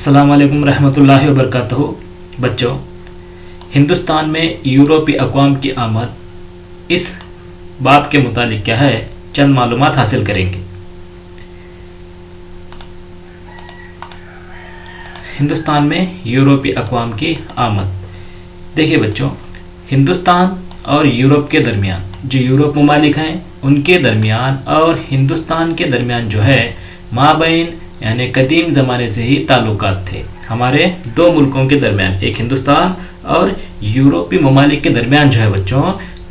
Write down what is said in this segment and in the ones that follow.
अस्सलाम वालेकुम रहमतुल्लाहि व बरकातहू। बच्चों, हिंदुस्तान में यूरोपीय अक़वाम की आमद, इस बाब के मुतालिक क्या है, चंद मालूमात हासिल करेंगे। हिंदुस्तान में यूरोपीय अक़वाम की आमद। देखिए बच्चों, हिंदुस्तान और यूरोप के दरमियान, जो यूरोप ममालिक हैं उनके दरमियान और हिंदुस्तान के दरमियान जो है माबैन यानी कदीम ज़माने से ही ताल्लुकात थे। हमारे दो मुल्कों के दरमियान, एक हिंदुस्तान और यूरोपीय ममालिक के दरमियान जो है बच्चों,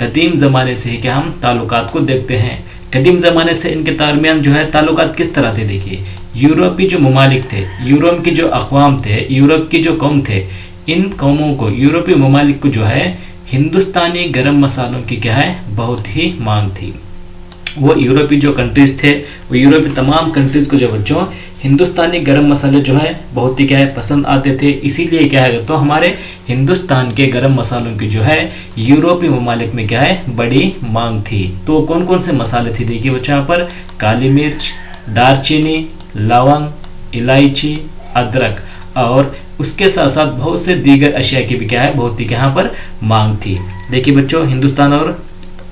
कदीम ज़माने से ही क्या हम ताल्लुकात को देखते हैं। कदीम ज़माने से इनके दरमियान जो है ताल्लुकात किस तरह थे। देखिए, यूरोपीय जो ममालिक थे, यूरोप की जो अक़वाम थे, यूरोप की जो कौम थे, इन कौमों को, यूरोपीय ममालिक को जो है हिंदुस्तानी गरम मसालों की क्या है बहुत ही मांग थी। वो यूरोपीय जो कंट्रीज थे, वो यूरोपीय तमाम कंट्रीज को जो बच्चों हिंदुस्तानी गरम मसाले जो है बहुत ही क्या है पसंद आते थे। इसीलिए क्या है तो हमारे हिंदुस्तान के गरम मसालों की जो है यूरोपीय ममालिक में क्या है बड़ी मांग थी। तो कौन कौन से मसाले थे देखिए बच्चों, यहाँ पर काली मिर्च, दालचीनी, लवंग, इलायची, अदरक और उसके साथ साथ बहुत से दीगर अशिया की भी क्या है बहुत ही यहाँ पर मांग थी। देखिए बच्चों, हिंदुस्तान और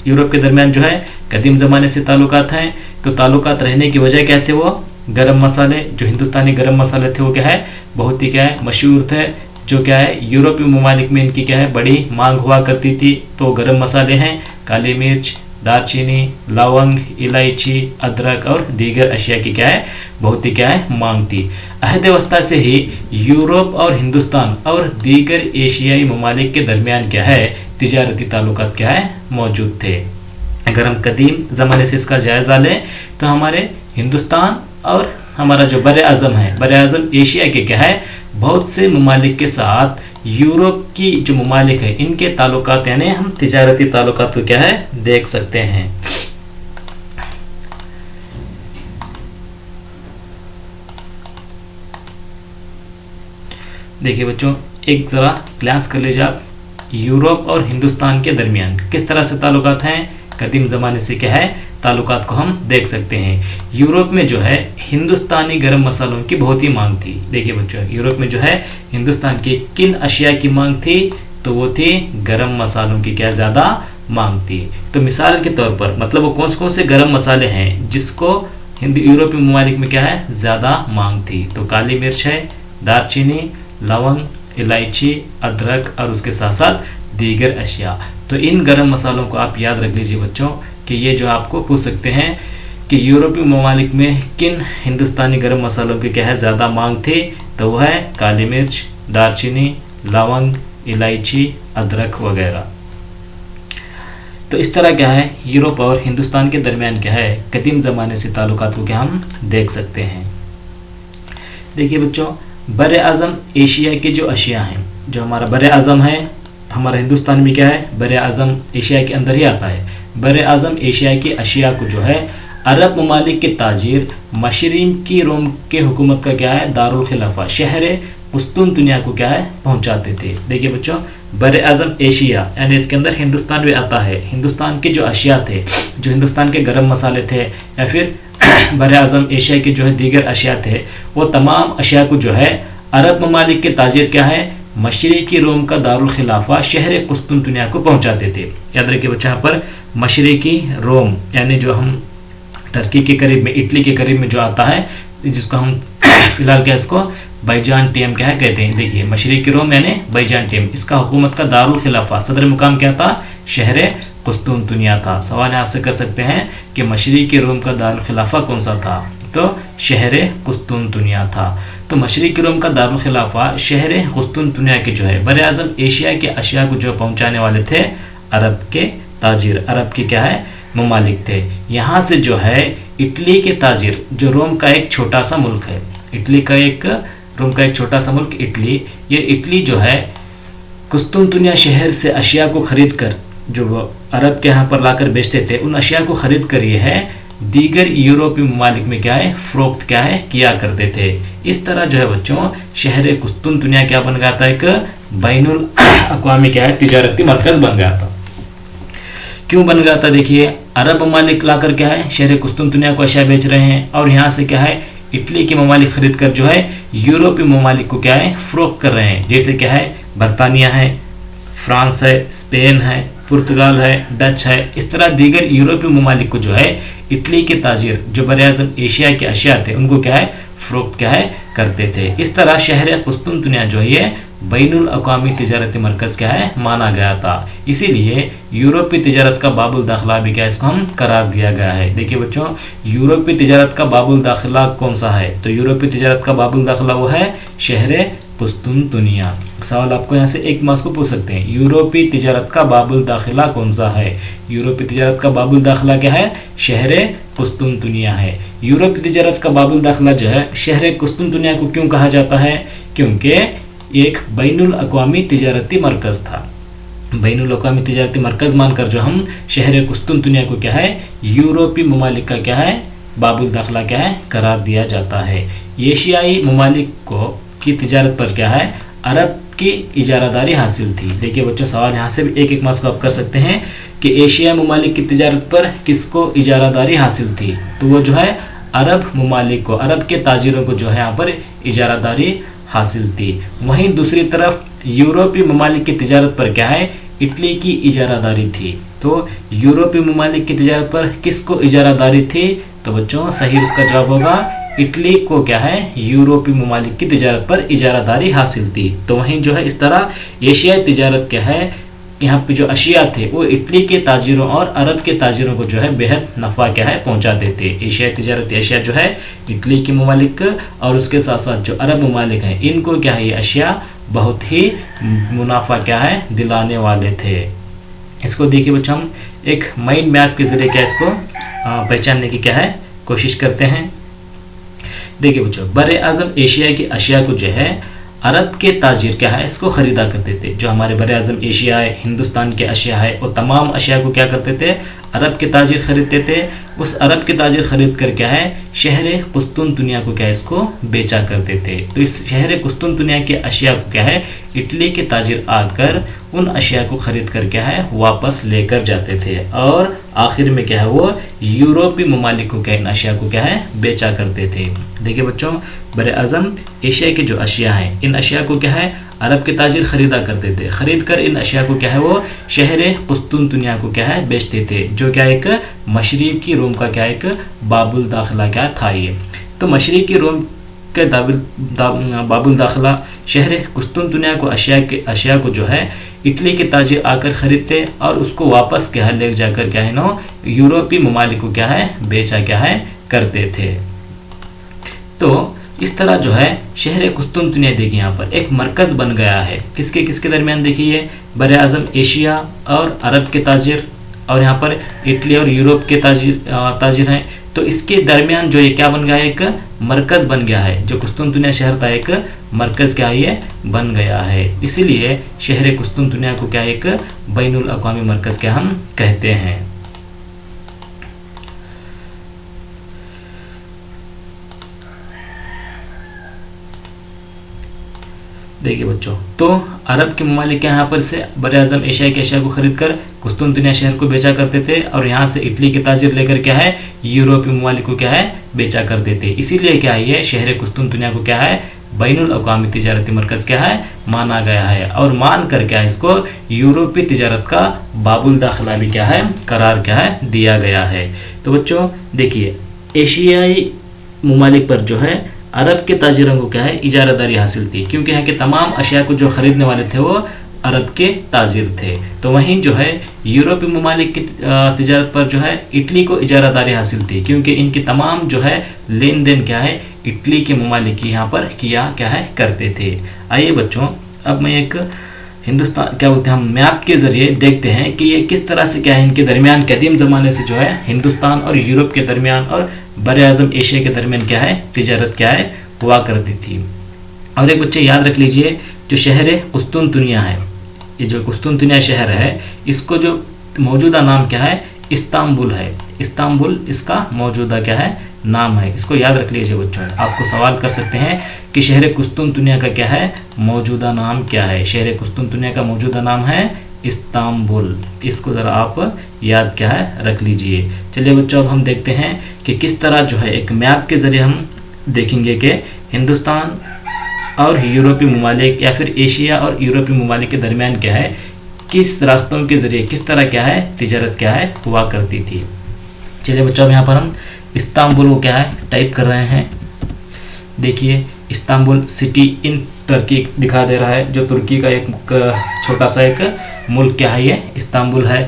यूरोप के दरमियान जो है कदीम ज़माने से ताल्लुकात हैं। तो ताल्लुकात रहने की वजह क्या थे, वो गरम मसाले, जो हिंदुस्तानी गरम मसाले थे वो क्या है बहुत ही क्या है मशहूर थे। जो क्या है यूरोपीय ममालिक में इनकी क्या है बड़ी मांग हुआ करती थी। तो गरम मसाले हैं काली मिर्च, दालचीनी, लवंग, इलायची, अदरक और दीगर अशिया की क्या है बहुत ही क्या है मांग थी। अहद वस्ता से ही यूरोप और हिंदुस्तान और दीगर एशियाई ममालिक के दरमियान क्या है तिजारती ताल्लुकात क्या है मौजूद थे। अगर हम कदीम ज़माने से इसका जायज़ा लें तो हमारे हिंदुस्तान और हमारा जो बर आज़म है, बर आज़म एशिया के क्या है बहुत से ममालिक के साथ यूरोप की जो ममालिक है इनके ताल्लुकात यानी हम तिजारती ताल्लुकात को क्या है देख सकते हैं। देखिए बच्चों, एक ज़रा ग्लांस कर लीजिए आप, यूरोप और हिंदुस्तान के दरमियान किस तरह से ताल्लुकात हैं। कदीम ज़माने से क्या है ताल्लुकात को हम देख सकते हैं। यूरोप में जो है हिंदुस्तानी गरम मसालों की बहुत ही मांग थी। देखिए बच्चों, यूरोप में जो है हिंदुस्तान की किन अशिया की मांग थी, तो वो थी गरम मसालों की क्या ज़्यादा मांग थी। तो मिसाल के तौर पर मतलब वो कौन से गरम मसाले हैं जिसको यूरोपीय ममालिक में क्या है ज़्यादा मांग थी। तो काली मिर्च है, दालचीनी, लवंग, इलायची, अदरक और उसके साथ साथ दीगर अशिया। तो इन गरम मसालों को आप याद रख लीजिए बच्चों कि ये जो आपको पूछ सकते हैं कि यूरोपीय ममालिक में किन हिंदुस्तानी गरम मसालों की क्या है ज़्यादा मांग थी, तो वह है काली मिर्च, दालचीनी, लवंग, इलायची, अदरक वगैरह। तो इस तरह क्या है यूरोप और हिंदुस्तान के दरमियान क्या है कदीम ज़माने से ताल्लुकात को क्या हम देख सकते हैं। देखिए बच्चों, बर आज़म एशिया के जो अशिया हैं, जो हमारा बर आज़म है, हमारा हिंदुस्तान में क्या है बर आज़म एशिया के अंदर ही आता है। बर आज़म एशिया के अशिया को जो है अरब ममालिक के ताजिर मशरिकी रोम के हुकूमत का क्या है दारुल खिलाफा शहर कुस्तुनतुनिया को क्या है पहुंचाते थे। देखिए बच्चों, बर आज़म एशिया यानी इसके अंदर हिंदुस्तान भी आता है। हिंदुस्तान के जो अशिया थे, जो हिंदुस्तान के गरम मसाले थे या फिर बर आज़म एशिया के जो है दीगर अशिया थे, वो तमाम अशिया को जो है अरब ममालिक के ताजिर क्या है मशरिकी रोम का दारुल खिलाफा शहर कुस्तुनतुनिया को पहुंचाते थे। याद रखिए बच्चों, यहाँ पर मशरिकी रोम यानी जो हम टर्की के करीब में, इटली के करीब में जो आता है, जिसको हम फिलहाल क्या इसको बाइजांटियम क्या है कहते हैं। देखिए, मशरिकी रोम यानी बाइजांटियम, इसका हुकूमत का दारुल खिलाफा सदर मुकाम क्या था शहर कुस्तुनतुनिया था। सवाल आपसे कर सकते हैं कि मशरिकी रोम का दारुल खिलाफा कौन सा था, तो शहर कुस्तुनतुनिया था। तो मशरिकी रोम का दारुल खिलाफा शहर कुस्तुनतुनिया के जो है बर आज़म एशिया के अशिया को जो पहुंचाने वाले थे अरब के ताजिर, अरब के क्या है ममालिक थे। यहाँ से जो है इटली के ताजिर, जो रोम का एक छोटा सा मुल्क है, इटली का एक रोम का एक छोटा सा मुल्क इटली, ये इटली जो है कुस्तुनतुनिया शहर से अशिया को खरीद कर जो वो अरब के यहाँ पर लाकर बेचते थे, उन अशिया को खरीद कर ये है दीगर यूरोपीय ममालिक में क्या है फ़रोख्त क्या है किया करते थे। इस तरह जो है बच्चों शहर कुस्तुनतुनिया क्या बन गया था, एक बैनुल अक़वामी क्या है तिजारती मरकज़ बन गया था। क्यों बन गया था, देखिए अरब ममालिक लाकर क्या है शहर कुस्तुनतुनिया को अशिया बेच रहे हैं और यहाँ से क्या है इटली के ममालिक खरीद कर जो है यूरोपीय ममालिक को क्या है फरोख्त कर रहे हैं। जैसे क्या है बरतानिया है, फ्रांस है, स्पेन है, पुर्तगाल है, डच है, इस तरह दीगर यूरोपीय ममालिक को जो है इटली के ताजिर जो बरआज़म एशिया के अशिया थे उनको क्या है फरोख्त क्या है करते थे। इस तरह शहर कुस्तुनतुनिया जो है बैनुल अक़वामी तिजारती मरकज़ क्या है माना गया था। इसीलिए यूरोपीय तिजारत का बाबुल दाखिला भी क्या इसको हम करार दिया गया है। देखिए बच्चों, यूरोपीय तिजारत का बाबुल दाखिला कौन सा है? तो यूरोपीय तिजारत का बाबुल दाखिला वो है शहर कुस्तुनतुनिया। सवाल आपको यहाँ से एक मार्क्स को पूछ सकते हैं, यूरोपीय तिजारत का बाबुल दाखिला कौन सा है? यूरोपीय तिजारत का बाबुल दाखिला क्या है? शहर कुस्तुनतुनिया है। यूरोपीय तिजारत का बाबुल दाखिला जो है शहर कुस्तुनतुनिया को क्यों कहा जाता है? क्योंकि एक बैनुल अक़वामी तिजारती मरकज़ था। बैनुल अक़वामी तिजारती मरकज़ मानकर जो हम शहर कुस्तुनतुनिया को क्या है यूरोपीय ममालिक का क्या है बाबुल दाखिला क्या है करार दिया जाता है। एशियाई ममालिक को की तिजारत पर क्या है अरब की इजारादारी हासिल थी। देखिए बच्चों, सवाल यहाँ से भी एक मार्क्स को आप कर सकते हैं कि एशियाई ममालिक की तिजारत पर किसको इजारादारी हासिल थी? तो वो जो है अरब ममालिक को, अरब के ताजिरों को जो है यहाँ पर इजारादारी हासिल थी। वहीं दूसरी तरफ यूरोपीय ममालिक की तिजारत पर क्या है इटली की इजारादारी थी। तो यूरोपीय ममालिक की तिजारत पर किसको इजारादारी थी? तो बच्चों सही उसका जवाब होगा इटली को क्या है यूरोपीय ममालिक की तिजारत पर इजारादारी हासिल थी। तो वहीं जो है इस तरह एशियाई तिजारत क्या है यहाँ पे जो अशिया थे वो इटली के ताजिरों और अरब के ताजिरों को जो है बेहद नफा क्या है पहुंचाते थे। एशियाई तिजारत एशिया जो है इटली के ममालिक और उसके साथ साथ जो अरब ममालिक हैं इनको क्या है ये अशिया बहुत ही मुनाफा क्या है दिलाने वाले थे। इसको देखिए बच्चों, हम एक माइंड मैप के जरिए क्या इसको पहचानने की क्या है कोशिश करते हैं। देखिए बच्चों, बरआज़म एशिया की अशिया को जो है अरब के ताजिर क्या है इसको खरीदा करते थे। जो हमारे बरआज़म एशिया है, हिंदुस्तान के अशिया है, वो तमाम अशिया को क्या करते थे अरब के ताजिर खरीदते थे। उस अरब के ताजिर खरीद कर क्या है शहर कुस्तुनतुनिया को क्या इसको बेचा करते थे। तो इस शहर कुस्तुनतुनिया के अशिया को क्या है इटली के ताजिर आकर उन अशिया को खरीद कर क्या है वापस लेकर जाते थे और आखिर में क्या है वो यूरोपीय ममालिक को क्या इन अशिया को क्या है बेचा करते थे। देखिए बच्चों, बरआज़म एशिया के जो अशिया हैं इन अशिया को क्या है अरब के ताजिर खरीदा करते थे। खरीद कर इन अशिया को क्या है वो शहर कुस्तुनतुनिया को क्या है बेचते थे, जो क्या एक मशरिकी रोम का क्या एक बाबुल दाखिला क्या था ये। तो मशरिकी रोम के बाबुल दाखिला शहर कुस्तुनतुनिया को अशिया को जो है इटली के ताजिर आकर खरीदते और उसको वापस क्या है ले जाकर क्या है ना यूरोपीय ममालिक को क्या है बेचा क्या है करते थे। तो इस तरह जो है शहर कुस्तुनतुनिया देखिए यहाँ पर एक मरकज बन गया है किसके किसके दरमियान। देखिए बरआज़म एशिया और अरब के ताजिर और यहाँ पर इटली और यूरोप के ताजिर हैं। तो इसके दरमियान जो ये क्या बन गया है एक मरकज बन गया है। जो कुस्तुनतुनिया शहर था एक मरकज क्या ये बन गया है। इसीलिए शहर कुस्तुनतुनिया को क्या एक बैनुल अक़वामी मरकज क्या हम कहते हैं। देखिए बच्चों, तो अरब के ममालिक यहाँ पर से बरआज़म एशिया के अशिया को खरीद कर कुस्तुनतुनिया शहर को बेचा करते थे और यहाँ से इटली के ताजिर लेकर क्या है यूरोपीय ममालिक को क्या है बेचा करते थे। इसीलिए क्या है ये शहर कुस्तुनतुनिया को क्या है बैनुल अक़वामी तिजारती मरकज़ क्या है माना गया है और मान कर क्या है इसको यूरोपीय तिजारत का बाबुल दाखिला भी क्या है करार क्या है दिया गया है। तो बच्चों देखिए, एशियाई ममालिक पर जो है अरब के ताजिरों को क्या है इजारादारी हासिल थी, क्योंकि यहाँ के तमाम अशिया को जो खरीदने वाले थे वो अरब के ताजिर थे। तो वहीं जो है यूरोपीय ममालिक की तिजारत पर जो है इटली को इजारादारी हासिल थी, क्योंकि इनकी तमाम जो है लेन देन क्या है इटली के ममालिक की यहाँ पर किया क्या है करते थे। आइए बच्चों, अब मैं एक हिंदुस्तान क्या बोलते हैं हम मैप के जरिए देखते हैं कि ये किस तरह से क्या है इनके दरमियान कदीम ज़माने से जो है हिंदुस्तान और यूरोप के दरमियान और बरआज़म एशिया के दरमियान क्या है तिजारत क्या है हुआ करती थी। और एक बच्चे याद रख लीजिए, जो शहर कुस्तुनतुनिया है, ये जो कुस्तुनतुनिया शहर है इसको जो मौजूदा नाम क्या है इस्तांबुल है। इस्तांबुल इसका मौजूदा क्या है नाम है। इसको याद रख लीजिए बच्चों। आपको सवाल कर सकते हैं कि शहर कुस्तुनतुनिया का क्या है मौजूदा नाम क्या है। शहर कुस्तुनतुनिया का मौजूदा नाम है इस्तांबुल। इसको ज़रा आप याद क्या है रख लीजिए। चलिए बच्चों, अब हम देखते हैं कि किस तरह जो है एक मैप के ज़रिए हम देखेंगे कि हिंदुस्तान और यूरोपीय ममालिक या फिर एशिया और यूरोपीय ममालिक के दरमियान क्या है, किस रास्तों के जरिए किस तरह क्या है तिजारत क्या है हुआ करती थी। चलिए बच्चों, अब यहाँ पर हम इस्तांबुल को क्या है टाइप कर रहे हैं। देखिए इस्तांबुल सिटी इन टर्की दिखा दे रहा है, जो तुर्की का एक छोटा सा एक मुल्क क्या है, ये इस्तांबुल है।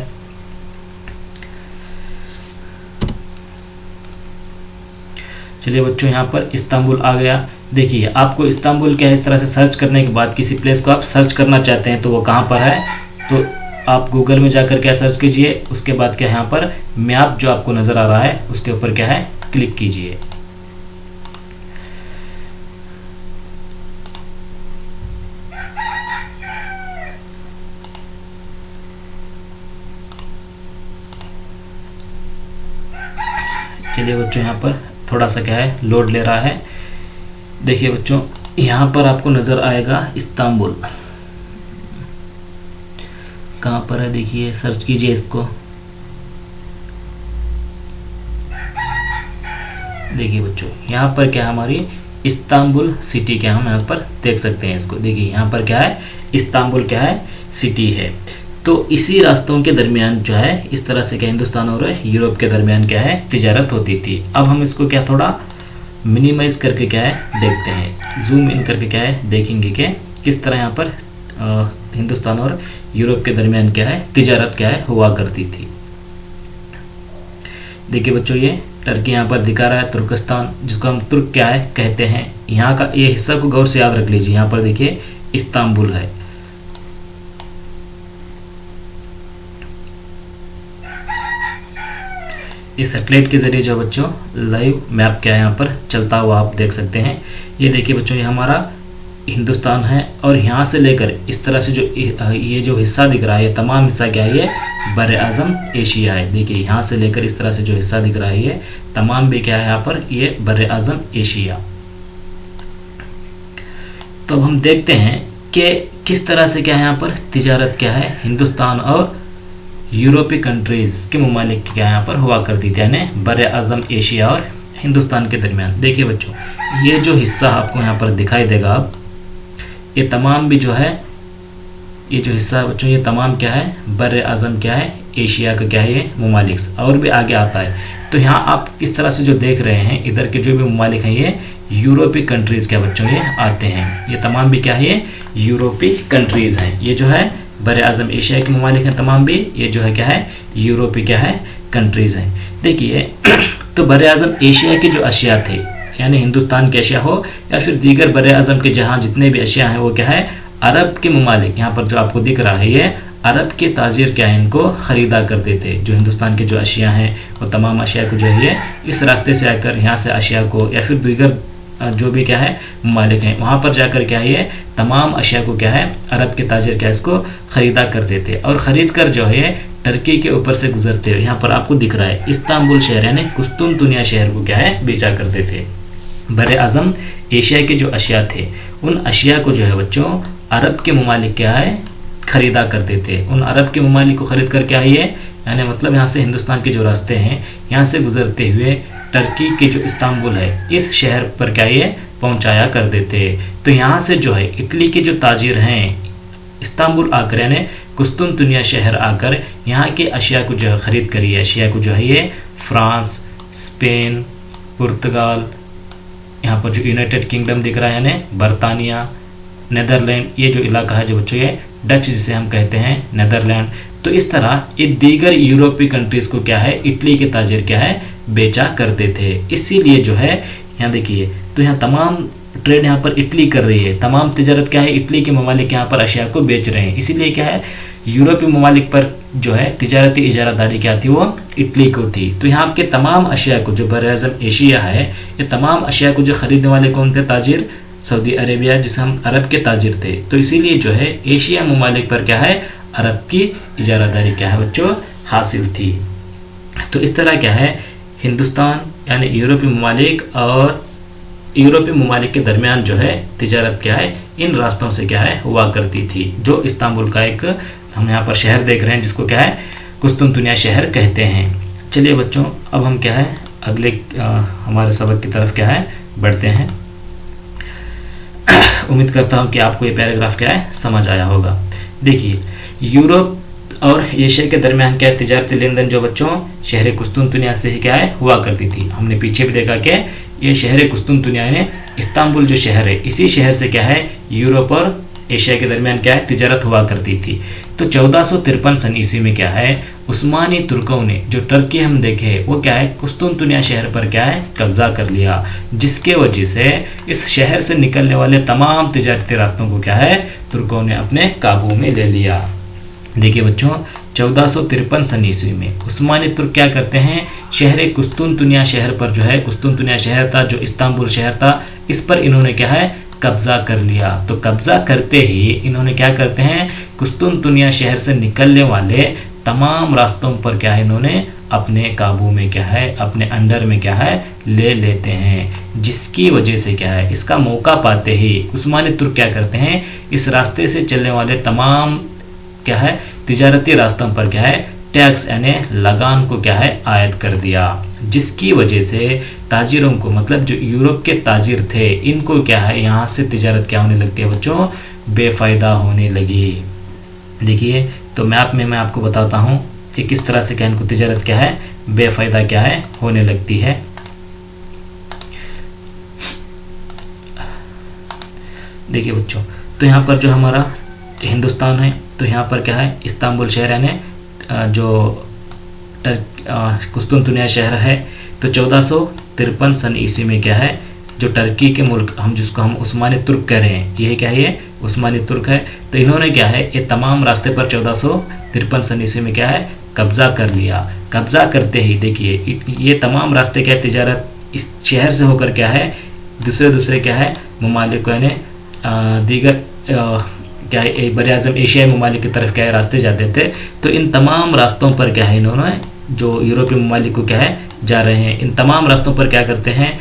चलिए बच्चों, यहाँ पर इस्तांबुल आ गया। देखिए आपको इस्तांबुल क्या है, इस तरह से सर्च करने के बाद किसी प्लेस को आप सर्च करना चाहते हैं तो वो कहाँ पर है, तो आप गूगल में जाकर क्या सर्च कीजिए, उसके बाद क्या यहाँ पर मैप जो आपको नज़र आ रहा है उसके ऊपर क्या है क्लिक कीजिए। चलिए बच्चों, यहाँ पर थोड़ा सा क्या है लोड ले रहा है। देखिए बच्चों, यहाँ पर आपको नज़र आएगा इस्तांबुल, कहाँ पर है देखिए, सर्च कीजिए इसको। देखिए बच्चों, यहाँ पर क्या है हमारी इस्तांबुल सिटी क्या हम यहाँ पर देख सकते हैं इसको। देखिए यहाँ पर क्या है इस्तांबुल क्या है सिटी है। तो इसी रास्तों के दरमियान जो है इस तरह से क्या हिंदुस्तान और यूरोप के दरमियान क्या है तिजारत होती थी। अब हम इसको क्या थोड़ा मिनिमाइज करके क्या है देखते हैं, जूम इन करके क्या है देखेंगे कि किस तरह यहाँ पर हिंदुस्तान और यूरोप के दरमियान क्या है तिजारत क्या है हुआ करती थी। देखिए बच्चों, ये टर्की यहाँ पर दिखा रहा है, तुर्कस्तान जिसको हम तुर्क क्या है कहते हैं। यहाँ का ये हिस्सा को गौर से याद रख लीजिए। यहाँ पर देखिए इस्तांबुल है। इस सैटेलाइट के जरिए जो बच्चों लाइव मैप क्या है यहाँ पर चलता हुआ आप देख सकते हैं। ये देखिए बच्चों, ये हमारा हिंदुस्तान है और यहाँ से लेकर इस तरह से जो ये जो हिस्सा दिख रहा है, ये तमाम हिस्सा क्या है, ये बर्रे आज़म एशिया है। देखिए यहाँ से लेकर इस तरह से जो हिस्सा दिख रहा है ये तमाम भी क्या है यहाँ पर, ये बर्रे आज़म एशिया। तो अब हम देखते हैं कि किस तरह से क्या है यहाँ पर तिजारत क्या है हिंदुस्तान और यूरोपीय कंट्रीज के ममालिक क्या यहाँ पर हुआ करती थी, यानी बर्रे आज़म एशिया और हिंदुस्तान के दरमियान। देखिए बच्चों, ये जो हिस्सा आपको यहाँ पर दिखाई देगा, अब ये तमाम भी जो है, ये जो हिस्सा है बच्चों, ये तमाम क्या है बर्रे आज़म क्या है एशिया का क्या है ये ममालिक, और भी आगे आता है। तो यहाँ आप इस तरह से जो देख रहे हैं, इधर के जो भी ममालिक हैं ये यूरोपीय कंट्रीज़ क्या बच्चों ये आते हैं। ये तमाम भी क्या है, ये यूरोपीय कंट्रीज़ हैं। ये जो है बर्रे आज़म एशिया के ममालिक हैं तमाम भी, ये जो है क्या है यूरोपीय क्या है कंट्रीज़ हैं। देखिए तो बर्रे आज़म एशिया के जो अशिया थे, यानी हिंदुस्तान के अशिया हो या फिर दीगर बर्रे आज़म के जहाँ जितने भी अशिया हैं वो क्या है अरब के ममालिक, यहाँ पर जो आपको दिख रहा है ये अरब के ताजिर क्या है इनको ख़रीदा करते थे। जो हिंदुस्तान के जो अशिया हैं वो तमाम अशिया को जो है ये इस रास्ते से आकर यहाँ से अशिया को या फिर दीगर जो भी क्या है ममालिक हैं वहाँ पर जाकर क्या है ये तमाम अशिया को क्या है अरब के ताजिर क्या इसको ख़रीदा करते थे, और ख़रीद कर जो है टर्की के ऊपर से गुजरते हुए यहाँ पर आपको दिख रहा है इस्तांबुल शहर यानी कुस्तुनतुनिया शहर को क्या है बेचा करते थे। बर्रे आज़म एशिया के जो अशिया थे उन अशिया को जो है बच्चों अरब के ममालिक क्या है ख़रीदा करते थे। उन अरब के ममालिक को ख़रीद कर क्या है ये, यानी मतलब यहाँ से हिंदुस्तान के जो रास्ते हैं यहाँ से गुजरते हुए टर्की के जो इस्तांबुल है इस शहर पर क्या ये पहुँचाया करते थे। तो यहाँ से जो है इटली के जो ताजिर हैं इस्तांबुल आकर यानी कुस्तुनतुनिया शहर आकर यहाँ के अशिया को जो है ख़रीद करी है। अशिया को जो है ये फ्रांस, स्पेन, पुर्तगाल, यहाँ पर जो यूनाइटेड किंगडम दिख रहा है यानी बरतानिया, नेदरलैंड, ये जो इलाका है जो बच्चों ये डच जिसे हम कहते हैं नेदरलैंड। तो इस तरह ये दीगर यूरोपीय कंट्रीज़ को क्या है इटली के ताजिर क्या है बेचा करते थे। इसीलिए जो है यहाँ देखिए तो यहाँ तमाम ट्रेड यहाँ पर इटली कर रही है, तमाम तिजारत क्या है इटली के ममालिक यहाँ पर अशिया को बेच रहे हैं। इसीलिए क्या है यूरोपीय ममालिक पर जो है तिजारती इजारादारी क्या थी वो इटली को थी। तो यहाँ के तमाम अशिया को जो बर्रे आज़म एशिया है ये तमाम अशिया को जो खरीदने वाले कौन थे ताजिर सऊदी अरेबिया जिसे हम अरब के ताजिर थे। तो इसीलिए जो है एशिया ममालिक पर क्या है अरब की इजारादारी क्या है बच्चों हासिल थी। तो इस तरह क्या है हिंदुस्तान यानी यूरोपीय ममालिक और यूरोपीय ममालिक के दरमियान जो है तिजारत क्या है इन रास्तों से क्या है हुआ करती थी। जो इस्तांबुल का एक हम यहाँ पर शहर देख रहे हैं जिसको क्या है कुस्तुनतुनिया शहर कहते हैं। चलिए बच्चों, अब हम क्या है अगले हमारे सबक की तरफ क्या है बढ़ते हैं। उम्मीद करता हूँ कि आपको ये पैराग्राफ क्या है समझ आया होगा। देखिए, यूरोप और एशिया के दरमियान क्या तिजारती लेन देन जो बच्चों शहर कुस्तुनतुनिया से ही क्या है हुआ करती थी। हमने पीछे भी देखा कि ये शहर कुस्तुनतुनिया ने इस्तांबुल जो शहर है, इसी शहर से क्या है यूरोप और एशिया के दरमियान क्या है तिजारत हुआ करती थी। तो 1453 सन ईस्वी में क्या है उस्मानी तुर्कों ने, जो टर्की हम देखे वो क्या है कुस्तुनतुनिया शहर पर क्या है कब्जा कर लिया, जिसके वजह से इस शहर से निकलने वाले तमाम तिजारती रास्तों को क्या है तुर्कों ने अपने काबू में ले लिया। देखिए बच्चों, 1453 सन ईस्वी में उस्मानी तुर्क क्या करते हैं, शहर कुस्तुनतुनिया शहर पर जो है, कुस्तुनतुनिया शहर था जो इस्तांबुल शहर था, इस पर इन्होंने क्या है कब्जा कर लिया। तो कब्जा करते ही इन्होंने क्या करते हैं, कुस्तुनतुनिया शहर से निकलने वाले तमाम रास्तों पर क्या है इन्होंने अपने काबू में क्या है, अपने अंडर में क्या है ले लेते हैं, जिसकी वजह से क्या है इसका मौका पाते ही उस्मानी तुर्क क्या करते हैं, इस रास्ते से चलने वाले तमाम क्या है तिजारती रास्तों पर क्या है टैक्स यानी लगान को क्या है आयद कर दिया, जिसकी वजह से ताजिरों को, मतलब जो यूरोप के ताजिर थे, इनको क्या है यहाँ से तिजारत क्या होने लगती है बच्चों, बेफायदा होने लगी। देखिए, तो मैप में मैं आपको बताता हूँ कि किस तरह से क्या इनको तिजारत क्या है बेफायदा क्या है होने लगती है। देखिए बच्चों, तो यहाँ पर जो हमारा हिंदुस्तान है, तो यहाँ पर क्या है इस्तांबुल शहर यानी जो कुस्तुनतुनिया शहर है, तो 1453 सन ईस्वी में क्या है जो टर्की के मुल्क हम जिसको हम उस्मानी तुर्क कह रहे हैं, ये क्या है ये उस्मानी तुर्क है, तो इन्होंने क्या है ये तमाम रास्ते पर 1453 सन ईस्वी में क्या है कब्जा कर लिया। कब्जा करते ही देखिए ये तमाम रास्ते क्या है तिजारत इस शहर से होकर क्या है दूसरे क्या है ममालिक यानी दीगर क्या है बरआज़म एशियाई ममालिक की तरफ क्या है रास्ते जाते थे। तो इन तमाम रास्तों पर क्या है इन्होंने जो यूरोपीय ममालिक को क्या है जा रहे हैं, इन तमाम रास्तों पर क्या करते हैं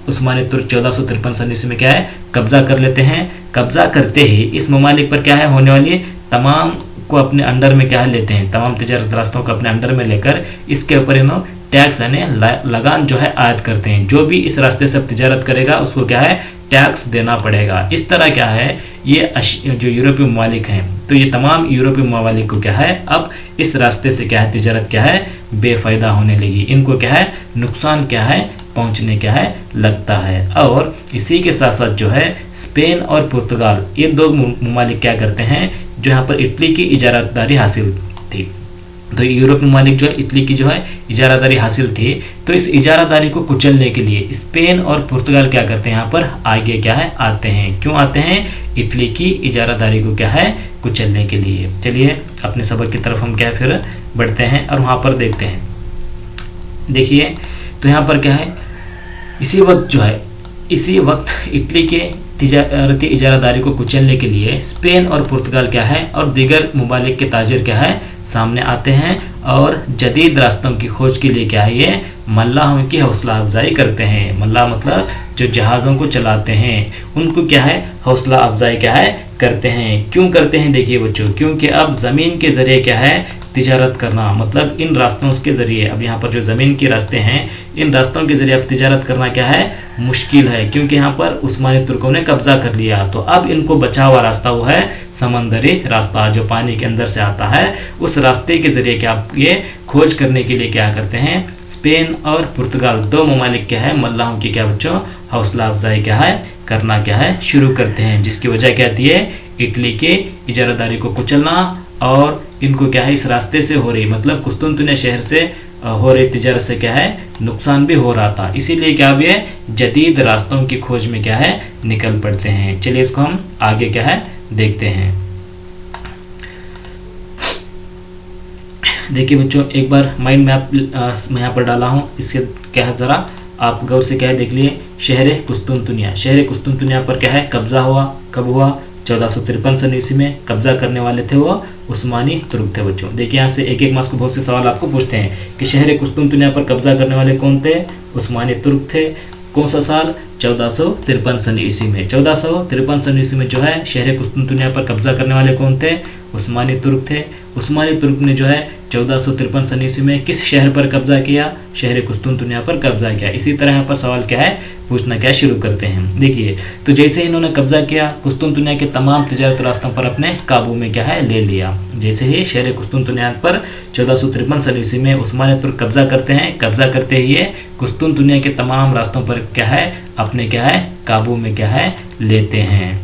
उस्मानी तुर्क 1453 सन ईस्वी में क्या है कब्जा कर लेते हैं। कब्जा करते ही इस ममालिक पर क्या है होने वाली तमाम को अपने अंडर में क्या है लेते हैं, तमाम तिजारत रास्तों को अपने अंडर में लेकर इसके ऊपर इन्होंने टैक्स यानी लगान जो है आयद करते हैं। जो भी इस रास्ते से तिजारत करेगा उसको क्या है टैक्स देना पड़ेगा। इस तरह क्या है ये जो यूरोपीय ममालिक हैं, तो ये तमाम यूरोपीय ममालिक को क्या है अब इस रास्ते से क्या है तिजारत क्या है बेफायदा होने लगी, इनको क्या है नुकसान क्या है पहुंचने क्या है लगता है। और इसी के साथ साथ जो है स्पेन और पुर्तगाल ये दो ममालिक क्या करते हैं जो यहाँ पर इटली की इजारातदारी हासिल थी, तो यूरोप ममालिक जो है इटली की जो है इजारादारी हासिल थी, तो इस इजारादारी को कुचलने के लिए स्पेन और पुर्तगाल क्या करते हैं यहाँ पर आगे क्या है आते हैं। क्यों आते हैं, इटली की इजारादारी को क्या है कुचलने के लिए। चलिए अपने सबक की तरफ हम क्या फिर बढ़ते हैं और वहाँ पर देखते हैं। देखिए तो यहाँ पर क्या है इसी वक्त इटली के तिजारती इजारादारी को कुचलने के लिए स्पेन और पुर्तगाल क्या है और दीगर ममालिक के ताजिर क्या है सामने आते हैं और जदीद रास्तों की खोज के लिए क्या है ये मल्लाहों की हौसला अफजाई करते हैं। मल्लाह मतलब जो जहाज़ों को चलाते हैं उनको क्या है हौसला अफजाई क्या है करते हैं। क्यों करते हैं देखिए बच्चों, क्योंकि अब ज़मीन के ज़रिए क्या है तिजारत करना, मतलब इन रास्तों के ज़रिए अब यहाँ पर जो ज़मीन के रास्ते हैं इन रास्तों के ज़रिए अब तिजारत करना क्या है मुश्किल है, क्योंकि यहाँ पर उस्मानी तुर्कों ने कब्जा कर लिया। तो अब इनको बचा हुआ रास्ता वो है समंदरी रास्ता जो पानी के अंदर से आता है, उस रास्ते के ज़रिए क्या ये खोज करने के लिए क्या करते हैं स्पेन और पुर्तगाल दो ममालिक क्या है मल्लाहों की क्या बच्चों हौसला अफजाई क्या है करना क्या है शुरू करते हैं, जिसकी वजह क्या थी इटली के इजारादारी को कुचलना और इनको क्या है इस रास्ते से हो रही मतलब कुस्तुनतुनिया शहर से हो रही तिजारत से क्या है नुकसान भी हो रहा था, इसीलिए क्या भी है जदीद रास्तों की खोज में क्या है निकल पड़ते हैं। चलिए इसको हम आगे क्या है देखते हैं। देखिए बच्चों एक बार माइंड मैप मैं यहाँ पर डाला हूँ, इसके क्या है ज़रा आप गौर से क्या है देख लिए। शहर कुस्तुनतुनिया पर क्या है कब्जा हुआ, कब हुआ 1453 सन ईस्वी में। कब्जा करने वाले थे वो उस्मानी तुर्क थे बच्चों। देखिए यहाँ से एक मार्क्स को बहुत से सवाल आपको पूछते हैं कि शहर कुस्तुनतुनिया पर कब्जा करने वाले कौन थे, उस्मानी तुर्क थे। कौन सा साल 1453 सन ईस्वी में। 1453 सन ईस्वी में जो है शहर कुस्तुनतुनिया पर कब्जा करने वाले कौन थे उस्मानी तुर्क थे। उस्मानी तुर्क ने जो है 1453 सन ईस्वी में किस शहर पर कब्जा किया? शहर कुस्तुनतुनिया पर कब्जा किया। इसी तरह यहाँ पर सवाल क्या है पूछना क्या शुरू करते हैं। देखिए, तो जैसे इन्होंने कब्जा किया, कुस्तुनतुनिया के तमाम तिजारती रास्तों पर अपने काबू में क्या है ले लिया। जैसे ही शहर कुस्तुनतुनिया पर 1453 सन ईस्वी में उस्मानी तुर्क कब्जा करते हैं, कब्जा करते ही ये कुस्तुनतुनिया के तमाम रास्तों पर क्या है अपने क्या है काबू में क्या है लेते हैं।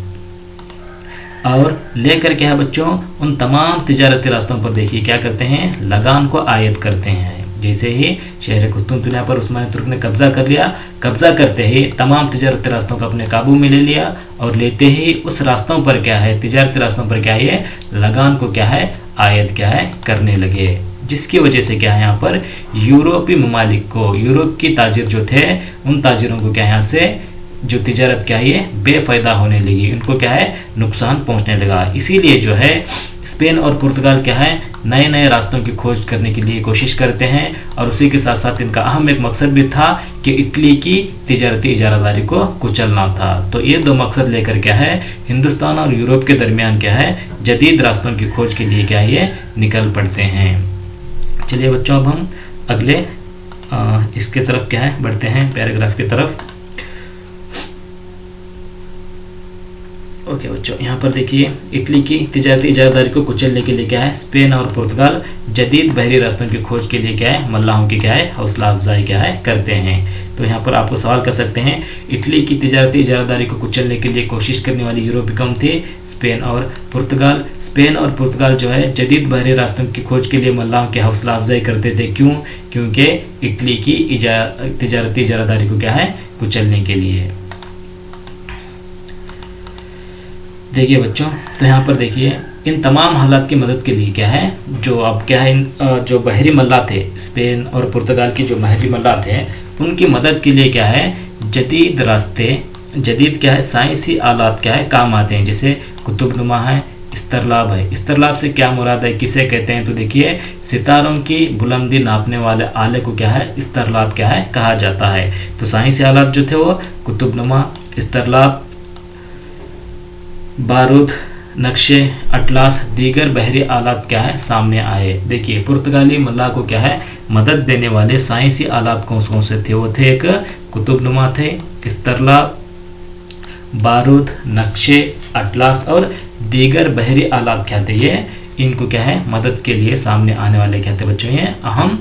और लेकर क्या है बच्चों उन तमाम तिजारती रास्तों पर देखिए क्या करते हैं लगान को आयत करते हैं। जैसे ही शहर कुस्तुनतुनिया पर उस्मानी तुर्क ने कब्जा कर लिया, कब्जा करते ही तमाम तिजारती रास्तों को अपने काबू में ले लिया और लेते ही उस रास्तों पर क्या है तिजारती रास्तों पर क्या है लगान को क्या है आयत क्या है करने लगे। जिसकी वजह से क्या है यहाँ पर यूरोपीय ममालिक को, यूरोप की ताजिर जो थे उन ताजिरों को क्या यहाँ से जो तिजारत क्या है बेफायदा होने लगी, उनको क्या है नुकसान पहुंचने लगा। इसीलिए जो है स्पेन और पुर्तगाल क्या है नए नए रास्तों की खोज करने के लिए कोशिश करते हैं और उसी के साथ साथ इनका अहम एक मकसद भी था कि इटली की तिजारती इजारादारी को कुचलना था। तो ये दो मकसद लेकर क्या है हिंदुस्तान और यूरोप के दरमियान क्या है जदीद रास्तों की खोज के लिए क्या है ये निकल पड़ते हैं। चलिए बच्चों, अब हम अगले इसके तरफ क्या है बढ़ते हैं पैराग्राफ की तरफ। ओके बच्चों, यहाँ पर देखिए इटली की तिजारती इजारादारी को कुचलने के लिए क्या है स्पेन और पुर्तगाल जदीद बहरी रास्तों की खोज के लिए क्या है मल्लाहों की क्या है हौसला अफजाई क्या है करते हैं। तो यहाँ पर आपको सवाल कर सकते हैं इटली की तिजारती इजारादारी को कुचलने के लिए कोशिश करने वाली यूरोपीय कौम थे स्पेन और पुर्तगाल। स्पेन और पुर्तगाल जो है जदीद बहरी रास्तों की खोज के लिए मल्लाहों की हौसला अफजाई करते थे। क्यों? क्योंकि इटली की तिजारती इजारादारी को क्या है कुचलने के लिए। देखिए बच्चों, तो यहाँ पर देखिए इन तमाम हालात की मदद के लिए क्या है जो अब क्या है जो बहरी मल्लाह थे स्पेन और पुर्तगाल की जो बहरी मल्लाह थे उनकी मदद के लिए क्या है जदीद रास्ते जदीद क्या है साइंसी आलात क्या है काम आते हैं। जैसे कुतुबनुमा है, इस्तरलाब है। इस्तरलाब से क्या मुराद है किसे कहते हैं? तो देखिए सितारों की बुलंदी नापने वाले आले को क्या है इस्तरलाब क्या है कहा जाता है। तो साइंसी आलात जो थे वो कुतुबनुमा, इस्तरलाब, बारूद, नक्शे, अटलास, दीगर बहरी आलात क्या है सामने आए। देखिए पुर्तगाली मल्लाह को क्या है मदद देने वाले साइंसी आलात कौन कौन से थे? वो थे एक कुतुबनुमा थे, इस्तरलाब, बारूद, नक्शे, अटलास और दीगर बहरी आलात क्या थे ये इनको क्या है मदद के लिए सामने आने वाले क्या थे बच्चों ये अहम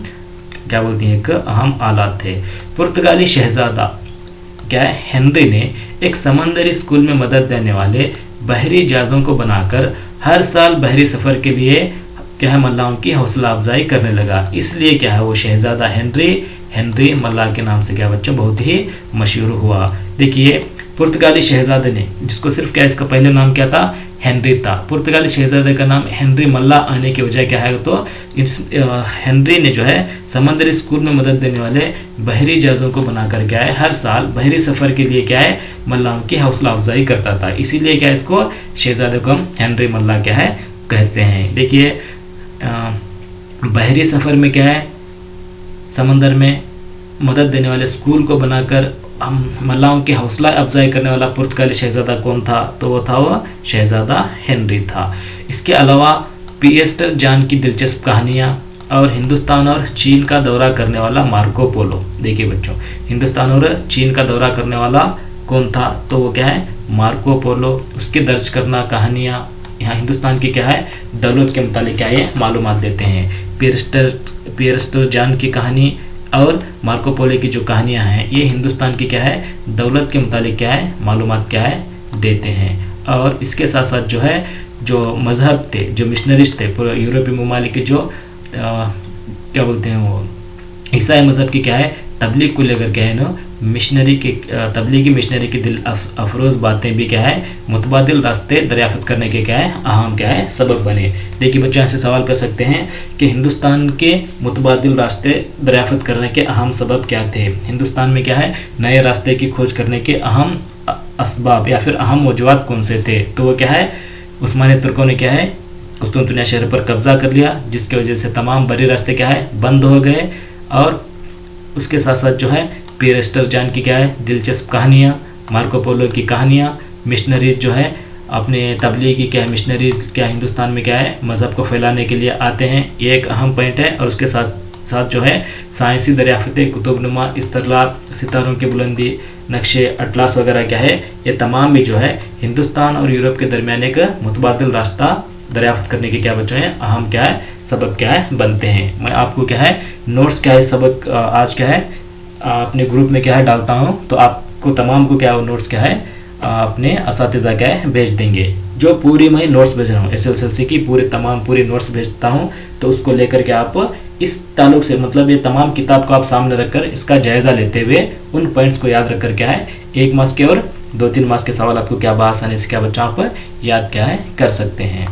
क्या बोलते हैं एक अहम आलात थे। पुर्तगाली शहजादा क्या है हेनरी ने एक समंदरी स्कूल में मदद देने वाले बहरी जहाज़ों को बनाकर हर साल बहरी सफ़र के लिए क्या है मल्लाहों की हौसला अफजाई करने लगा। इसलिए क्या है वो शहजादा हेनरी मल्लाह के नाम से क्या बच्चों बहुत ही मशहूर हुआ। देखिए पुर्तगाली शहजादे ने जिसको सिर्फ क्या इसका पहले नाम क्या था हेनरी था। पुर्तगाली शहजादे का नाम हेनरी मल्लाह आने की वजह क्या है तो इस हेनरी ने जो है समंदरी स्कूल में मदद देने वाले बहरी जहाज़ों को बनाकर क्या है हर साल बहरी सफ़र के लिए क्या है मल्लाहों की हौसला अफजाई करता था। इसीलिए क्या इसको शहजादे को हम हेनरी मल्लाह क्या है कहते हैं। देखिए बहरी सफ़र में क्या है समंदर में मदद देने वाले स्कूल को बनाकर मल्लाहों की हौसला अफजाई करने वाला पुर्तगाली शहजादा कौन था? तो वो था वो शहजादा हेनरी था। इसके अलावा पीएस्टर जान की दिलचस्प कहानियाँ और हिंदुस्तान और चीन का दौरा करने वाला मार्को पोलो। देखिए बच्चों हिंदुस्तान और चीन का दौरा करने वाला कौन था? तो वो क्या है मार्को पोलो। उसके दर्ज करना कहानियाँ यहाँ हिंदुस्तान की क्या है दौलत के मुतालिक क्या है मालूमात देते हैं। पीएस्टर जान की कहानी और मार्को पोलो की जो कहानियाँ हैं ये हिंदुस्तान की क्या है दौलत के मुतालिक क्या है मालूमात क्या है देते हैं। और इसके साथ साथ जो है जो मजहब थे जो मिशनरीज थे यूरोपीय ममालिक के जो क्या बोलते हैं वो ईसाई मजहब की क्या है तबलीग को लेकर क्या है ना तबलीगी मिशनरी की दिल अफरोज बातें भी क्या है मुतबादिल रास्ते दरियाफ्त करने के क्या है अहम क्या है सबब बने। देखिए बच्चों यहाँ से सवाल कर सकते हैं कि हिंदुस्तान के मुतबादिल रास्ते दरियाफ्त करने के अहम सबब क्या थे। हिंदुस्तान में क्या है नए रास्ते की खोज करने के अहम असबाब या फिर अहम मौजूद कौन से थे? तो वो क्या है उस्मानी तुर्कों ने क्या है कुस्तुनतुनिया शहर पर कब्जा कर लिया जिसकी वजह से तमाम बड़े रास्ते क्या है बंद हो गए। और उसके साथ साथ जो है पीएस्टर जान की क्या है दिलचस्प कहानियाँ, मार्को पोलो की कहानियाँ, मिशनरीज जो है अपने तबलीगी क्या है, मिशनरीज क्या हिंदुस्तान में क्या है मज़हब को फैलाने के लिए आते हैं, ये एक अहम पॉइंट है। और उसके साथ साथ जो है साइंसी दरियाफ्तें, कुतुबनुमा इस्तरलात, सितारों की बुलंदी, नक्शे, अटलास वगैरह क्या है, ये तमाम भी जो है हिंदुस्तान और यूरोप के दरमियान एक मुतबादिल रास्ता दरियाफ्त करने के क्या बच्चों हैं अहम क्या है सबक क्या है बनते हैं। मैं आपको क्या है नोट्स क्या है सबक आज क्या है अपने ग्रुप में क्या है डालता हूँ, तो आपको तमाम को क्या है नोट्स क्या है अपने असातिज़ा क्या है भेज देंगे। जो पूरी मैं नोट्स भेज रहा हूँ SSLC की पूरी नोट्स भेजता हूँ, तो उसको लेकर के आप इस ताल्लुक से मतलब ये तमाम किताब को आप सामने रखकर इसका जायजा लेते हुए उन पॉइंट्स को याद रखकर क्या है 1 मार्क्स के और 2-3 मार्क्स के सवाल को क्या आसानी से क्या बच्चों आप याद क्या है कर सकते हैं।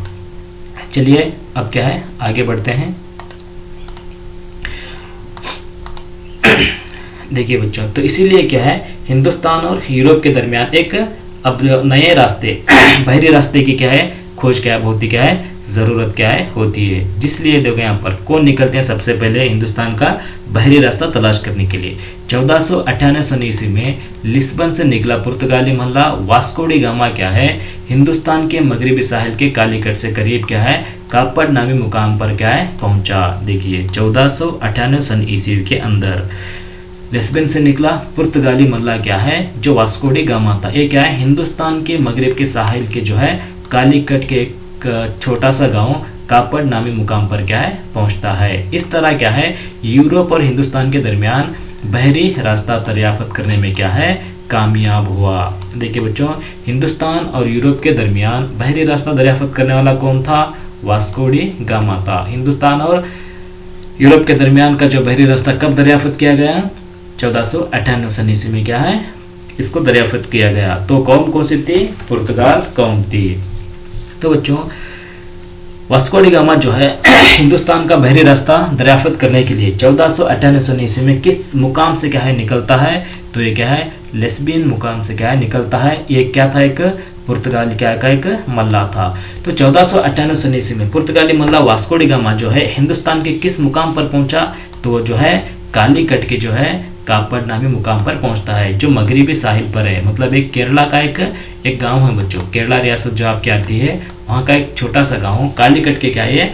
चलिए अब क्या है आगे बढ़ते हैं। देखिए बच्चों, तो इसीलिए क्या है हिंदुस्तान और यूरोप के दरमियान एक अब नए रास्ते बाहरी रास्ते की क्या है खोज क्या है बहुत ही क्या है ज़रूरत क्या है होती है। जिसलिए देखो यहाँ पर कौन निकलते हैं सबसे पहले हिंदुस्तान का बाहरी रास्ता तलाश करने के लिए। 1498 ईस्वी में लिस्बन से निकला पुर्तगाली मल्ला वास्को डी गामा क्या है हिंदुस्तान के मगरबी साहिल के कालीकट से करीब क्या है कापड़ नामी मुकाम पर क्या है पहुंचा। देखिए 1498 ईस्वी के अंदर लिस्बन से निकला पुर्तगाली मल्ला क्या है जो वास्को डी गामा था, ये क्या है हिंदुस्तान के मगरब के साहिल के जो है कालीकट के एक छोटा सा गांव कापड़ नामी मुकाम पर क्या है पहुंचता है। इस तरह क्या है यूरोप और हिंदुस्तान के दरमियान बहरी रास्ता दरियाफ्त करने में क्या है कामयाब हुआ। देखिए बच्चों, हिंदुस्तान और यूरोप के दरमियान बहरी रास्ता दरियाफ्त करने वाला कौन था? वास्को डी गामा था। हिंदुस्तान और यूरोप के दरमियान का जो बहरी रास्ता कब दरियाफ्त किया गया? 1498 ईस्वी में क्या है इसको दरियाफ्त किया गया। तो कौम कौन सी थी? पुर्तगाल कौम थी। तो बच्चों, वास्को डी गामा जो है हिंदुस्तान का बहरी रास्ता दरियाफ्त करने के लिए 1498 ईस्वी में किस मुकाम से क्या है निकलता है? तो ये क्या है लेस्बियन मुकाम से क्या है निकलता है। ये क्या था? एक पुर्तगाली क्या का एक मल्ला था। तो 1498 ईस्वी में पुर्तगाली मल्ला वास्को डी गामा जो है हिंदुस्तान के किस मुकाम पर पहुंचा? तो वो जो है कालीकट के जो है कापड़ नामी मुकाम पर पहुंचता है जो मगरबी साहिल पर है। मतलब एक केरला का एक गांव है बच्चों, केरला रियासत जो आपकी आती है वहाँ का एक छोटा सा गांव कालीकट के क्या है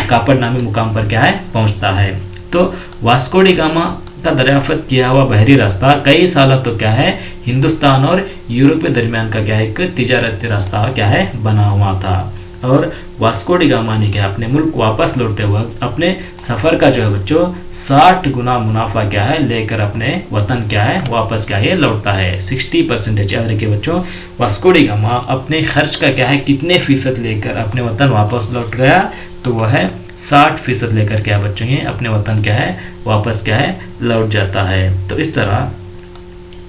कापड़ नामी मुकाम पर क्या है पहुंचता है। तो वास्को डी गामा का दरियाफ्त किया हुआ बहरी रास्ता कई सालों तो क्या है हिंदुस्तान और यूरोप के दरमियान का क्या है एक तिजारती रास्ता क्या है बना हुआ था। और वास्को डी गामा ने क्या अपने मुल्क वापस लौटते हुए अपने सफर का जो है बच्चों 60 गुना मुनाफा क्या है लेकर अपने वतन क्या है वापस क्या है लौटता है। 60% याद रखिए बच्चों, वास्को डी गामा अपने खर्च का क्या है कितने फीसद लेकर अपने वतन वापस लौट गया? तो वह है 60% लेकर क्या बच्चों ये अपने वतन क्या है वापस क्या है लौट जाता है। तो इस तरह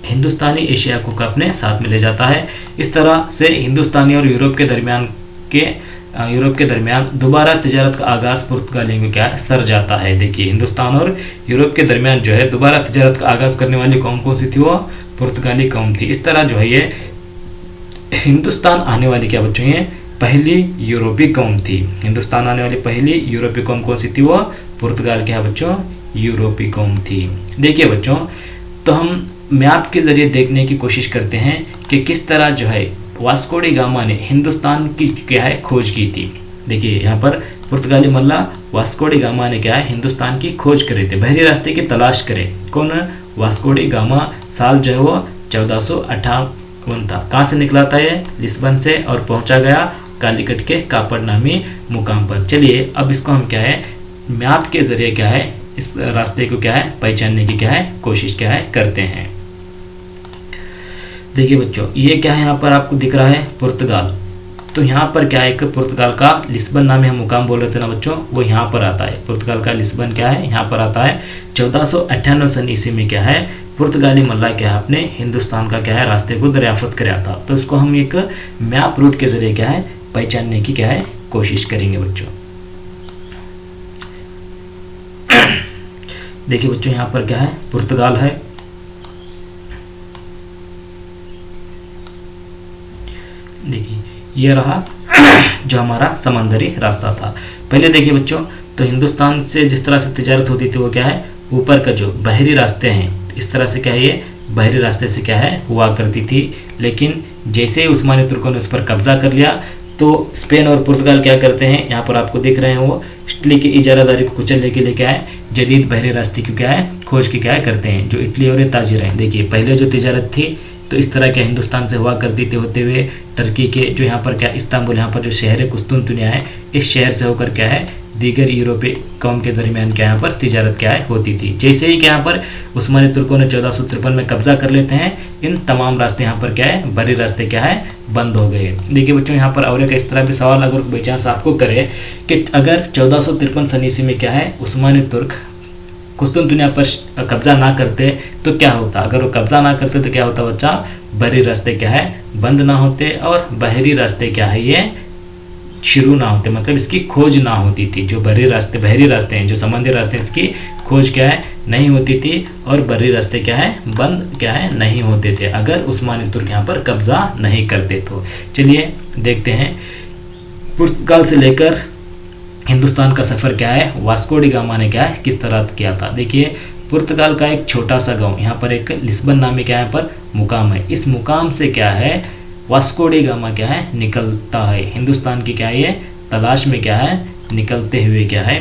हिंदुस्तानी एशिया को अपने साथ में ले जाता है। इस तरह से हिंदुस्तानी और यूरोप के दरमियान दोबारा तिजारत का आगाज पुर्तगालियों में क्या सर जाता है। देखिए हिंदुस्तान और यूरोप के दरमियान जो है दोबारा तिजारत का आगाज करने वाली कौम कौन सी थी? वो पुर्तगाली कौम थी। इस तरह जो है ये हिंदुस्तान आने वाली क्या बच्चों ये पहली यूरोपीय कौम थी। हिंदुस्तान आने वाली पहली यूरोपीय कौम कौन सी थी? वो पुर्तगाल क्या बच्चों यूरोपीय कौम थी। देखिए बच्चों, तो हम मैप के जरिए देखने की कोशिश करते हैं कि किस तरह जो है वास्को डी गामा ने हिंदुस्तान की क्या है खोज की थी। देखिए यहाँ पर पुर्तगाली मल्ला वास्को डी गामा ने क्या है हिंदुस्तान की खोज करे थे, बहरी रास्ते की तलाश करे। कौन? Vasco D gamma. साल जो है वो 1458 था। कहाँ से निकला था ये? लिस्बन से, और पहुंचा गया कालीकट के कापड़ नामी मुकाम पर। चलिए अब इसको हम क्या है मैप के जरिए क्या है इस रास्ते को क्या है पहचानने की क्या है कोशिश क्या है करते हैं। देखिए बच्चों, ये क्या है यहाँ पर आपको दिख रहा है पुर्तगाल। तो यहाँ पर क्या है एक पुर्तगाल का लिस्बन नामी हम मुकाम बोल रहे थे ना बच्चों, वो यहाँ पर आता है। पुर्तगाल का लिस्बन क्या है यहाँ पर आता है। 1498 ईस्वी में क्या है पुर्तगाली मल्ला क्या है अपने हिंदुस्तान का क्या है रास्ते को दरियाफ्त कराया था। तो इसको हम एक मैप रूट के जरिए क्या है पहचानने की क्या है कोशिश करेंगे बच्चों। देखिए बच्चों, यहाँ पर क्या है पुर्तगाल है। देखिए ये रहा जो हमारा समंदरी रास्ता था। पहले देखिए बच्चों, तो हिंदुस्तान से जिस तरह से तिजारत होती थी वो क्या है ऊपर का जो बहरी रास्ते हैं इस तरह से क्या है ये बहरी रास्ते से क्या है हुआ करती थी। लेकिन जैसे ही उस्मानी तुर्कों ने उस पर कब्जा कर लिया तो स्पेन और पुर्तगाल क्या करते हैं, यहाँ पर आपको दिख रहे हैं वो इटली की इजारादारी को कुचलने के लिए क्या है जदीद बहरी रास्ते की क्या है खोज की क्या है करते हैं, जो इटली और ताजिर हैं। देखिए पहले जो तिजारत थी तो इस तरह के हिंदुस्तान से हुआ करती थी, होते हुए टर्की के जो यहाँ पर क्या इस्तांबुल, यहाँ पर जो शहर है कुस्तुनतुनिया है, इस शहर से होकर क्या है दीगर यूरोपीय कौम के दरमियान क्या यहाँ पर तिजारत क्या है होती थी। जैसे ही क्या यहाँ पर उस्मानी तुर्कों ने 1453 में कब्जा कर लेते हैं, इन तमाम रास्ते यहाँ पर क्या है बहरी रास्ते क्या है बंद हो गए। देखिए बच्चों यहाँ पर और एक इस तरह भी सवाल अगर बाई चांस आपको करे कि अगर 1453 सन ईस्वी में क्या है उस्मानी तुर्क कुस्तुनतुनिया पर कब्जा ना करते तो क्या होता, अगर वो कब्जा ना करते तो क्या होता बच्चा, बहरी रास्ते क्या है बंद ना होते और बहरी रास्ते क्या है ये शुरू ना होते, मतलब इसकी खोज ना होती थी। जो बहरी रास्ते हैं, जो समुद्री रास्ते, इसकी खोज क्या है नहीं होती थी और बहरी रास्ते क्या है बंद क्या है नहीं होते थे अगर उस्मानी तुर्क यहाँ पर कब्जा नहीं करते तो। चलिए देखते हैं पुर्तगाल से लेकर हिंदुस्तान का सफर क्या है वास्को डी गामा ने क्या है किस तरह किया था। देखिए पुर्तगाल का एक छोटा सा गांव, यहाँ पर एक लिस्बन नामी क्या है पर मुकाम है, इस मुकाम से क्या है वास्को डी गामा क्या है निकलता है हिंदुस्तान की क्या है ये तलाश में क्या है निकलते हुए क्या है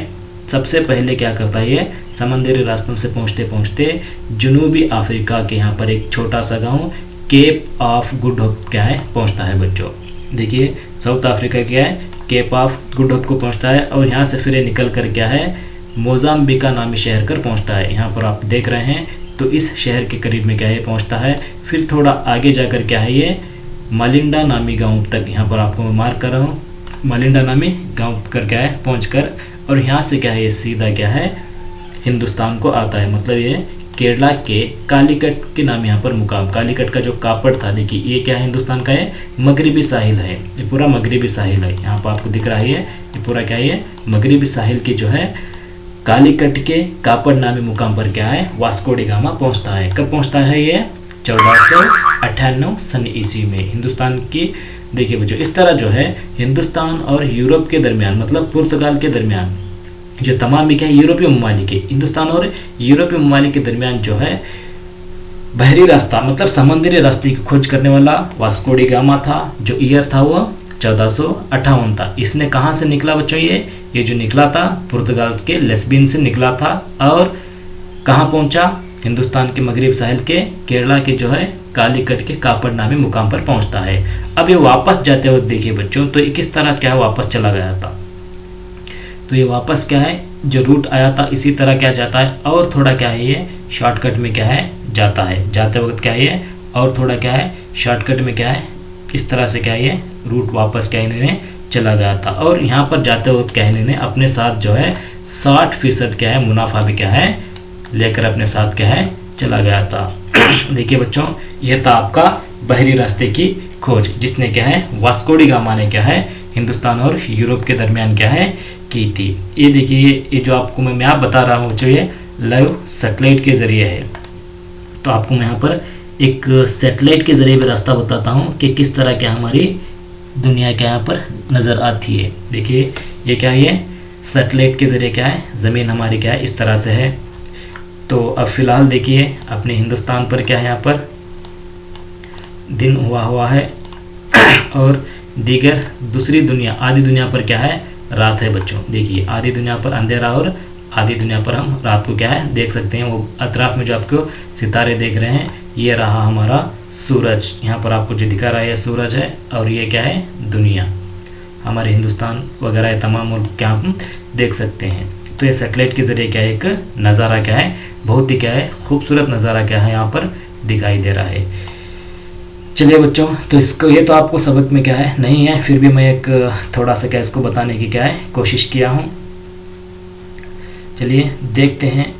सबसे पहले क्या करता है ये समंदरी रास्तों से पहुँचते पहुँचते जनूबी अफ्रीका के यहाँ पर एक छोटा सा गाँव केप ऑफ गुड होप क्या है पहुँचता है बच्चों। देखिए साउथ अफ्रीका क्या है केप ऑफ गुड होप को पहुँचता है और यहाँ से फिर निकल कर क्या है मोजाम्बिका नामी शहर कर पहुँचता है। यहाँ पर आप देख रहे हैं तो इस शहर के करीब में क्या है पहुँचता है। फिर थोड़ा आगे जाकर क्या है ये मालिंडा नामी गांव तक, यहाँ पर आपको मैं मार्क कर रहा हूँ, मालिंडा नामी गांव कर क्या है पहुँचकर और यहाँ से क्या है ये सीधा क्या है हिंदुस्तान को आता है। मतलब ये केरला के कालीकट के नाम यहाँ पर मुकाम, कालीकट का जो कापड़ था, देखिए ये क्या है हिंदुस्तान का है मगरिबी साहिल है, ये पूरा मगरिबी साहिल है। यहाँ पर आपको दिख रहा है ये पूरा क्या है ये मगरिबी साहिल की जो है कालीकट के कापड़ नामी मुकाम पर क्या है वास्को डी गामा पहुँचता है। कब पहुँचता है ये 1498 सन ईस्वी में हिंदुस्तान की। देखिए बच्चों इस तरह जो है हिंदुस्तान और यूरोप के दरमियान, मतलब पुर्तगाल के दरमियान जो तमाम भी क्या है यूरोपीय ममालिक है, हिंदुस्तान और यूरोपीय ममालिक के दरमियान जो है बहरी रास्ता मतलब समुद्री रास्ते की खोज करने वाला वास्को डी गामा था। जो ईयर था वो 1458 था। इसने कहाँ से निकला बच्चों, ये जो निकला था पुर्तगाल के लेस्बियन से निकला था और कहाँ पहुंचा हिंदुस्तान के मगरिब साहिल के केरला के जो है कालीकट के कापड़ नामी मुकाम पर पहुंचता है। अब ये वापस जाते वक्त देखिए बच्चों तो किस तरह क्या है वापस चला गया था। तो ये वापस क्या है जो रूट आया था इसी तरह क्या जाता है और थोड़ा क्या है ये शॉर्टकट में क्या है जाता है, जाते वक्त क्या है ये और थोड़ा क्या है शॉर्टकट में क्या है इस तरह से क्या है ये रूट वापस क्या इन्होंने चला गया था। और यहाँ पर जाते वक्त क्या इन्होंने अपने साथ जो है 60% क्या है मुनाफा भी क्या है लेकर अपने साथ क्या है चला गया था। देखिए बच्चों यह था आपका बहरी रास्ते की खोज जिसने क्या है वास्को डी गामा ने क्या है हिंदुस्तान और यूरोप के दरमियान क्या है की थी। ये देखिए ये जो आपको मैं आप बता रहा हूँ जो ये लाइव सैटेलाइट के जरिए है। तो आपको मैं यहाँ पर एक सैटेलाइट के जरिए भी रास्ता बताता हूँ कि किस तरह क्या हमारी दुनिया क्या यहाँ पर नज़र आती है। देखिए ये क्या है सैटेलाइट के जरिए क्या है ज़मीन हमारी क्या है इस तरह से है। तो अब फिलहाल देखिए अपने हिंदुस्तान पर क्या है यहाँ पर दिन हुआ है और दीगर दूसरी दुनिया आधी दुनिया पर क्या है रात है बच्चों। देखिए आधी दुनिया पर अंधेरा और आधी दुनिया पर हम रात को क्या है देख सकते हैं। वो अतराफ में जो आपको सितारे देख रहे हैं ये रहा हमारा सूरज, यहाँ पर आपको जो दिखा रहा है ये सूरज है और ये क्या है दुनिया हमारे हिंदुस्तान वगैरह तमाम मुल्क क्या हम देख सकते हैं। तो ये सैटेलाइट के ज़रिए क्या है एक नज़ारा क्या है बहुत ही क्या है खूबसूरत नज़ारा क्या है यहाँ पर दिखाई दे रहा है। चलिए बच्चों तो इसको ये तो आपको सबक में क्या है नहीं है, फिर भी मैं एक थोड़ा सा क्या इसको बताने की क्या है कोशिश किया हूँ। चलिए देखते हैं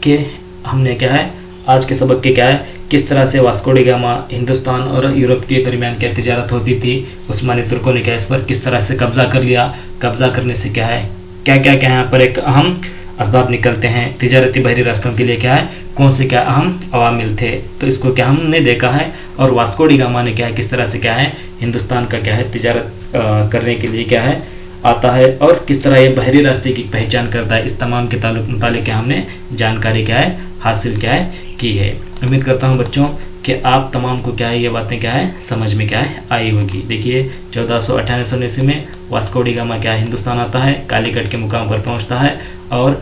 कि हमने क्या है आज के सबक के क्या है किस तरह से वास्को डी गामा हिंदुस्तान और यूरोप के दरमियान क्या तिजारत होती थी, उस्मानी तुर्कों ने क्या इस पर किस तरह से कब्जा कर लिया, कब्जा करने से क्या है क्या क्या क्या यहाँ पर एक अहम असबाब निकलते हैं, तिजारती बहरी रास्तों के लिए क्या है कौन से क्या अहम अवामिल थे, तो इसको क्या हमने देखा है। और वास्को डी गामा ने क्या है किस तरह से क्या है हिंदुस्तान का क्या है तिजारत करने के लिए क्या है आता है और किस तरह ये बहरी रास्ते की पहचान करता है, इस तमाम के मुतालिक क्या हमने जानकारी क्या है हासिल क्या है की है। उम्मीद करता हूँ बच्चों कि आप तमाम को क्या है ये बातें क्या है समझ में क्या है आई होगी। देखिए 1498 में वास्को डी गामा क्या है हिंदुस्तान आता है, कालीकट के मुकाम पर पहुँचता है और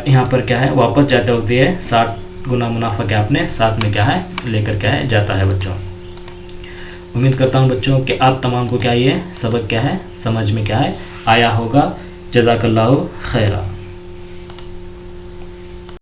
यहाँ पर क्या है वापस जाते वक्त ये 60 गुना मुनाफा क्या अपने साथ में क्या है लेकर क्या है जाता है बच्चों। उम्मीद करता हूँ बच्चों कि आप तमाम को क्या ये सबक क्या है समझ में क्या है आया होगा। जज़ाकल्लाहु खैरा।